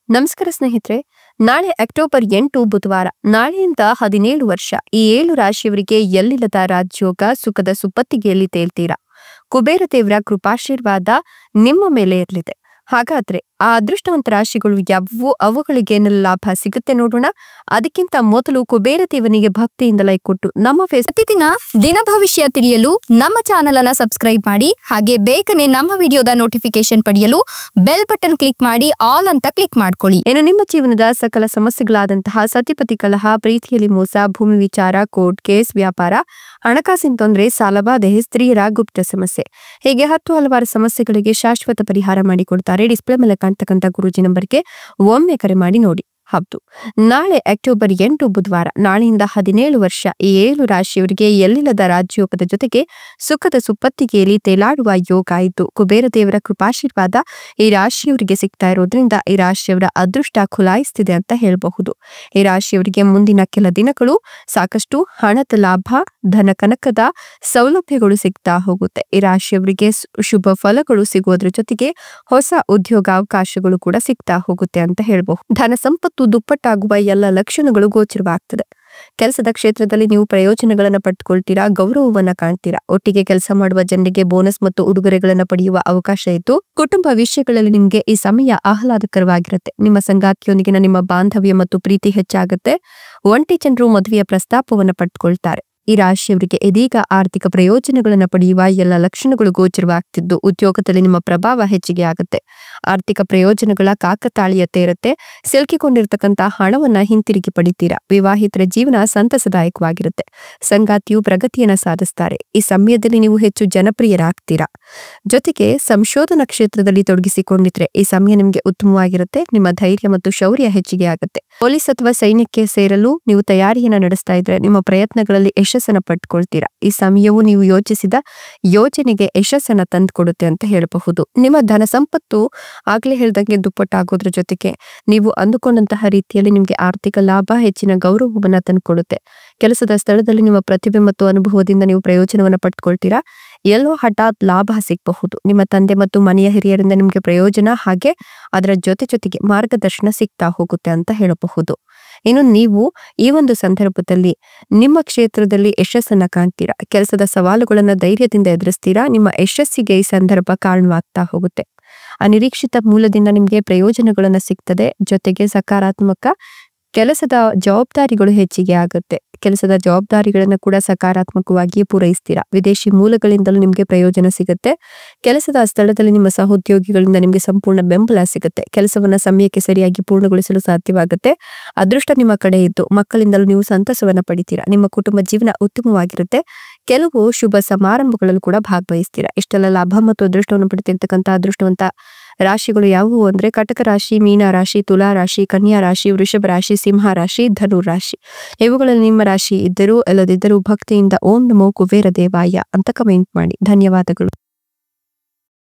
ನಮಸ್ಕಾರ ಸ್ನೇಹಿತರೆ, ನಾಳೆ ಅಕ್ಟೋಬರ್ 8 ಬುಧವಾರ. ನಾಳೆಯಿಂದ 17 ವರ್ಷ ಈ 7 ರಾಶಿಯವರಿಗೆ ಎಲ್ಲಿಲ್ಲದ ರಾಜಯೋಗ, ಸುಖದ ಸುಪ್ಪತ್ತಿಗೆಯಲ್ಲಿ ತೇಲ್ತೀರಾ. ಕುಬೇರ ದೇವರ ಕೃಪಾಶೀರ್ವಾದ ನಿಮ್ಮ ಮೇಲೆ ಇರಲಿದೆ. ಹಾಗಾದ್ರೆ ಆ ಅದೃಷ್ಟವಂತ ರಾಶಿಗಳು ಯಾವುವು, ಅವುಗಳಿಗೇನೆಲ್ಲ ಲಾಭ ಸಿಗುತ್ತೆ ನೋಡೋಣ. ಅದಕ್ಕಿಂತ ಮೊದಲು ಕುಬೇರ ದೇವನಿಗೆ ಭಕ್ತಿಯಿಂದ ಲೈಕ್ ಕೊಟ್ಟು ನಮ್ಮ ಪ್ರತಿದಿನ ದಿನ ಭವಿಷ್ಯ ತಿಳಿಯಲು ನಮ್ಮ ಚಾನೆಲ್ ಅನ್ನ ಸಬ್ಸ್ಕ್ರೈಬ್ ಮಾಡಿ. ಹಾಗೆ ಬೇಗನೆ ನಮ್ಮ ವಿಡಿಯೋದ ನೋಟಿಫಿಕೇಶನ್ ಪಡೆಯಲು ಬೆಲ್ ಬಟನ್ ಕ್ಲಿಕ್ ಮಾಡಿ ಆಲ್ ಅಂತ ಕ್ಲಿಕ್ ಮಾಡ್ಕೊಳ್ಳಿ. ಏನು ನಿಮ್ಮ ಜೀವನದ ಸಕಲ ಸಮಸ್ಯೆಗಳಾದಂತಹ ಸತಿಪತಿ ಕಲಹ, ಪ್ರೀತಿಯಲ್ಲಿ ಮೋಸ, ಭೂಮಿ ವಿಚಾರ, ಕೋರ್ಟ್ ಕೇಸ್, ವ್ಯಾಪಾರ, ಹಣಕಾಸಿನ ತೊಂದರೆ, ಸಾಲಬಾಧೆ, ಸ್ತ್ರೀಯರ ಗುಪ್ತ ಸಮಸ್ಯೆ, ಹೀಗೆ ಹಲವಾರು ಸಮಸ್ಯೆಗಳಿಗೆ ಶಾಶ್ವತ ಪರಿಹಾರ ಮಾಡಿಕೊಡ್ತಾರೆ. ಡಿಸ್ಪ್ಲೇ ಮೇಲೆ ಕಾಣ್ತಕ್ಕಂಥ ಗುರೂಜಿ ನಂಬರ್ಗೆ ಒಮ್ಮೆ ಕರೆ ಮಾಡಿ ನೋಡಿ. ಹೌದು, ನಾಳೆ ಅಕ್ಟೋಬರ್ 8 ಬುಧವಾರ. ನಾಳೆಯಿಂದ 17 ವರ್ಷ ಈ 7 ರಾಶಿಯವರಿಗೆ ಎಲ್ಲಿಲ್ಲದ ರಾಜಯೋಗದ ಜೊತೆಗೆ ಸುಖದ ಸುಪ್ಪತ್ತಿಗೆಯಲ್ಲಿ ತೇಲಾಡುವ ಯೋಗ ಇದ್ದು, ಕುಬೇರ ದೇವರ ಕೃಪಾಶೀರ್ವಾದ ಈ ರಾಶಿಯವರಿಗೆ ಸಿಗ್ತಾ ಇರೋದ್ರಿಂದ ಈ ರಾಶಿಯವರ ಅದೃಷ್ಟ ಖುಲಾಯಿಸ್ತಿದೆ ಅಂತ ಹೇಳಬಹುದು. ಈ ರಾಶಿಯವರಿಗೆ ಮುಂದಿನ ಕೆಲ ದಿನಗಳು ಸಾಕಷ್ಟು ಹಣದ ಲಾಭ, ಧನ ಕನಕದ ಸೌಲಭ್ಯಗಳು ಸಿಗ್ತಾ ಹೋಗುತ್ತೆ. ಈ ರಾಶಿಯವರಿಗೆ ಶುಭ ಫಲಗಳು ಸಿಗೋದ್ರ ಜೊತೆಗೆ ಹೊಸ ಉದ್ಯೋಗಾವಕಾಶಗಳು ಕೂಡ ಸಿಗ್ತಾ ಹೋಗುತ್ತೆ ಅಂತ ಹೇಳಬಹುದು. ಧನ ಸಂಪತ್ತು ದುಪ್ಪಟ್ಟಾಗುವ ಎಲ್ಲ ಲಕ್ಷಣಗಳು ಗೋಚರವಾಗ್ತದೆ. ಕೆಲಸದ ಕ್ಷೇತ್ರದಲ್ಲಿ ನೀವು ಪ್ರಯೋಜನಗಳನ್ನ ಪಡೆದುಕೊಳ್ತೀರಾ, ಗೌರವವನ್ನ ಕಾಣ್ತೀರಾ. ಒಟ್ಟಿಗೆ ಕೆಲಸ ಮಾಡುವ ಜನರಿಗೆ ಬೋನಸ್ ಮತ್ತು ಉಡುಗೊರೆಗಳನ್ನ ಪಡೆಯುವ ಅವಕಾಶ ಇದ್ದು, ಕುಟುಂಬ ವಿಷಯಗಳಲ್ಲಿ ನಿಮಗೆ ಈ ಸಮಯ ಆಹ್ಲಾದಕರವಾಗಿರುತ್ತೆ. ನಿಮ್ಮ ಸಂಗಾತಿಯೊಂದಿಗಿನ ನಿಮ್ಮ ಬಾಂಧವ್ಯ ಮತ್ತು ಪ್ರೀತಿ ಹೆಚ್ಚಾಗುತ್ತೆ. ಒಂಟಿ ಜನರು ಮದುವೆಯ ಪ್ರಸ್ತಾಪವನ್ನ ಪಡೆದುಕೊಳ್ತಾರೆ. ಈ ರಾಶಿಯವರಿಗೆ ಇದೀಗ ಆರ್ಥಿಕ ಪ್ರಯೋಜನಗಳನ್ನು ಪಡೆಯುವ ಎಲ್ಲ ಲಕ್ಷಣಗಳು ಗೋಚರವಾಗ್ತಿದ್ದು, ಉದ್ಯೋಗದಲ್ಲಿ ನಿಮ್ಮ ಪ್ರಭಾವ ಹೆಚ್ಚಿಗೆ ಆಗುತ್ತೆ. ಆರ್ಥಿಕ ಪ್ರಯೋಜನಗಳ ಕಾಕತಾಳೀಯತೆ ಇರುತ್ತೆ. ಸಿಲುಕಿಕೊಂಡಿರ್ತಕ್ಕಂಥ ಹಣವನ್ನ ಹಿಂತಿರುಗಿ ಪಡಿತೀರಾ. ವಿವಾಹಿತರ ಜೀವನ ಸಂತಸದಾಯಕವಾಗಿರುತ್ತೆ. ಸಂಗಾತಿಯು ಪ್ರಗತಿಯನ್ನ ಸಾಧಿಸ್ತಾರೆ. ಈ ಸಮಯದಲ್ಲಿ ನೀವು ಹೆಚ್ಚು ಜನಪ್ರಿಯರಾಗ್ತೀರಾ. ಜೊತೆಗೆ ಸಂಶೋಧನಾ ಕ್ಷೇತ್ರದಲ್ಲಿ ತೊಡಗಿಸಿಕೊಂಡಿದ್ರೆ ಈ ಸಮಯ ನಿಮಗೆ ಉತ್ತಮವಾಗಿರುತ್ತೆ. ನಿಮ್ಮ ಧೈರ್ಯ ಮತ್ತು ಶೌರ್ಯ ಹೆಚ್ಚಿಗೆ ಆಗುತ್ತೆ. ಪೊಲೀಸ್ ಅಥವಾ ಸೈನ್ಯಕ್ಕೆ ಸೇರಲು ನೀವು ತಯಾರಿಯನ್ನ ನಡೆಸ್ತಾ ಇದ್ರೆ ನಿಮ್ಮ ಪ್ರಯತ್ನಗಳಲ್ಲಿ ಯಶಸ್ಸನ್ನ ಪಡ್ಕೊಳ್ತೀರಾ. ಈ ಸಮಯವು ನೀವು ಯೋಚಿಸಿದ ಯೋಜನೆಗೆ ಯಶಸ್ಸನ್ನ ತಂದುಕೊಡುತ್ತೆ ಅಂತ ಹೇಳಬಹುದು. ನಿಮ್ಮ ಧನ ಸಂಪತ್ತು ಆಗ್ಲೇ ಹೇಳ್ದಂಗೆ ದುಪ್ಪಟ್ಟಾಗೋದ್ರ ಜೊತೆಗೆ ನೀವು ಅಂದುಕೊಂಡಂತಹ ರೀತಿಯಲ್ಲಿ ನಿಮಗೆ ಆರ್ಥಿಕ ಲಾಭ, ಹೆಚ್ಚಿನ ಗೌರವವನ್ನ ತಂದುಕೊಡುತ್ತೆ. ಕೆಲಸದ ಸ್ಥಳದಲ್ಲಿ ನಿಮ್ಮ ಪ್ರತಿಭೆ ಮತ್ತು ಅನುಭವದಿಂದ ನೀವು ಪ್ರಯೋಜನವನ್ನ ಪಡ್ಕೊಳ್ತೀರಾ. ಎಲ್ಲೋ ಹಠಾತ್ ಲಾಭ ಸಿಗಬಹುದು. ನಿಮ್ಮ ತಂದೆ ಮತ್ತು ಮನೆಯ ಹಿರಿಯರಿಂದ ನಿಮಗೆ ಪ್ರಯೋಜನ, ಹಾಗೆ ಅದರ ಜೊತೆಗೆ ಮಾರ್ಗದರ್ಶನ ಸಿಗ್ತಾ ಹೋಗುತ್ತೆ ಅಂತ ಹೇಳಬಹುದು. ಇನ್ನು ನೀವು ಈ ಒಂದು ಸಂದರ್ಭದಲ್ಲಿ ನಿಮ್ಮ ಕ್ಷೇತ್ರದಲ್ಲಿ ಯಶಸ್ಸನ್ನ ಕಾಣ್ತೀರಾ. ಕೆಲಸದ ಸವಾಲುಗಳನ್ನ ಧೈರ್ಯದಿಂದ ಎದುರಿಸ್ತೀರಾ. ನಿಮ್ಮ ಯಶಸ್ಸಿಗೆ ಈ ಸಂದರ್ಭ ಕಾರಣವಾಗ್ತಾ ಹೋಗುತ್ತೆ. ಅನಿರೀಕ್ಷಿತ ಮೂಲದಿಂದ ನಿಮಗೆ ಪ್ರಯೋಜನಗಳನ್ನ ಸಿಗ್ತದೆ. ಜೊತೆಗೆ ಸಕಾರಾತ್ಮಕ ಕೆಲಸದ ಜವಾಬ್ದಾರಿಗಳು ಹೆಚ್ಚಿಗೆ ಆಗುತ್ತೆ. ಕೆಲಸದ ಜವಾಬ್ದಾರಿಗಳನ್ನ ಕೂಡ ಸಕಾರಾತ್ಮಕವಾಗಿ ಪೂರೈಸ್ತೀರಾ. ವಿದೇಶಿ ಮೂಲಗಳಿಂದಲೂ ನಿಮಗೆ ಪ್ರಯೋಜನ ಸಿಗುತ್ತೆ. ಕೆಲಸದ ಸ್ಥಳದಲ್ಲಿ ನಿಮ್ಮ ಸಹೋದ್ಯೋಗಿಗಳಿಂದ ನಿಮಗೆ ಸಂಪೂರ್ಣ ಬೆಂಬಲ ಸಿಗುತ್ತೆ. ಕೆಲಸವನ್ನ ಸಮಯಕ್ಕೆ ಸರಿಯಾಗಿ ಪೂರ್ಣಗೊಳಿಸಲು ಸಾಧ್ಯವಾಗುತ್ತೆ. ಅದೃಷ್ಟ ನಿಮ್ಮ ಕಡೆ ಇದ್ದು ಮಕ್ಕಳಿಂದಲೂ ನೀವು ಸಂತಸವನ್ನ ಪಡಿತೀರಾ. ನಿಮ್ಮ ಕುಟುಂಬ ಜೀವನ ಉತ್ತಮವಾಗಿರುತ್ತೆ. ಕೆಲವು ಶುಭ ಸಮಾರಂಭಗಳಲ್ಲೂ ಕೂಡ ಭಾಗವಹಿಸ್ತೀರಾ. ಇಷ್ಟೆಲ್ಲ ಲಾಭ ಮತ್ತು ಅದೃಷ್ಟವನ್ನು ಪಡಿತಿರ್ತಕ್ಕಂಥ ಅದೃಷ್ಟವಂತ ರಾಶಿಗಳು ಯಾವುವು ಅಂದ್ರೆ ಕಟಕ ರಾಶಿ, ಮೀನ ರಾಶಿ, ತುಲಾ ರಾಶಿ, ಕನ್ಯಾ ರಾಶಿ, ವೃಷಭ ರಾಶಿ, ಸಿಂಹ ರಾಶಿ, ಧನು ರಾಶಿ. ಇವುಗಳಲ್ಲಿ ನಿಮ್ಮ ರಾಶಿ ಇದ್ದರೂ ಅಲ್ಲದಿದ್ದರೂ ಭಕ್ತಿಯಿಂದ ಓಂ ನಮೋ ಕುಬೇರ ದೇವಾಯ ಅಂತ ಕಮೆಂಟ್ ಮಾಡಿ. ಧನ್ಯವಾದಗಳು.